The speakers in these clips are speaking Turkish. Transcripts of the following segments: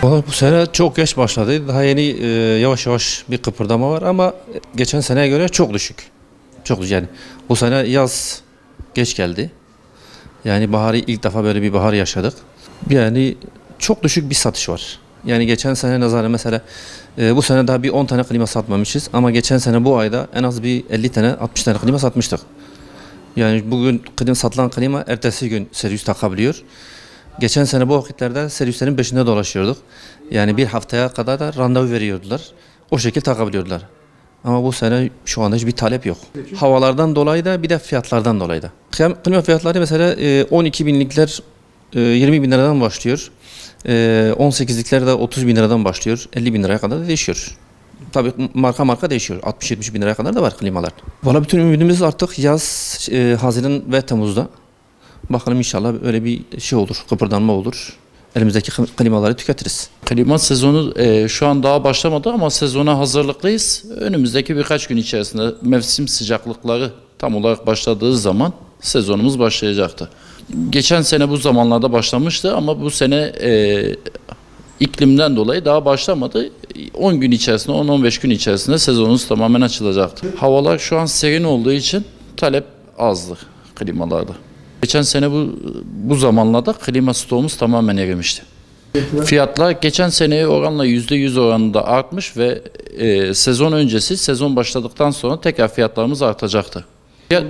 Valla bu sene çok geç başladı. Daha yeni yavaş yavaş bir kıpırdama var ama geçen seneye göre çok düşük. Çok düşük yani. Bu sene yaz geç geldi. Yani baharı ilk defa böyle bir bahar yaşadık. Yani çok düşük bir satış var. Yani geçen sene nazaran mesela bu sene daha bir 10 tane klima satmamışız ama geçen sene bu ayda en az bir 50 tane 60 tane klima satmıştık. Yani bugün satılan klima ertesi gün servis takabiliyor. Geçen sene bu vakitlerde servislerin peşinde dolaşıyorduk. Yani bir haftaya kadar da randevu veriyordular. O şekilde takabiliyordular. Ama bu sene şu anda hiçbir talep yok. Havalardan dolayı da bir de fiyatlardan dolayı da. Klima fiyatları mesela 12 binlikler 20 bin liradan başlıyor. 18'likler de 30 bin liradan başlıyor. 50 bin liraya kadar da değişiyor. Tabii marka değişiyor. 60-70 bin liraya kadar da var klimalar. Valla bütün ümidimiz artık yaz, Haziran ve Temmuz'da. Bakalım inşallah öyle bir şey olur, kıpırdanma olur. Elimizdeki klimaları tüketiriz. Klima sezonu şu an daha başlamadı ama sezona hazırlıklıyız. Önümüzdeki birkaç gün içerisinde mevsim sıcaklıkları tam olarak başladığı zaman sezonumuz başlayacaktı. Geçen sene bu zamanlarda başlamıştı ama bu sene iklimden dolayı daha başlamadı. 10 gün içerisinde, 10-15 gün içerisinde sezonumuz tamamen açılacaktı. Havalar şu an serin olduğu için talep azdı klimalarda. Geçen sene bu zamanlarda klima stoğumuz tamamen erimişti. Fiyatlar geçen seneye oranla %100 oranında artmış ve sezon öncesi, sezon başladıktan sonra tekrar fiyatlarımız artacaktı.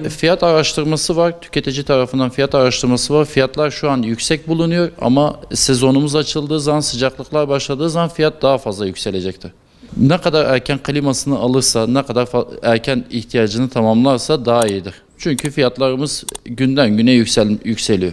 Fiyat araştırması var, tüketici tarafından fiyat araştırması var. Fiyatlar şu an yüksek bulunuyor ama sezonumuz açıldığı zaman, sıcaklıklar başladığı zaman fiyat daha fazla yükselecektir. Ne kadar erken klimasını alırsa, ne kadar erken ihtiyacını tamamlarsa daha iyidir. Çünkü fiyatlarımız günden güne yükseliyor.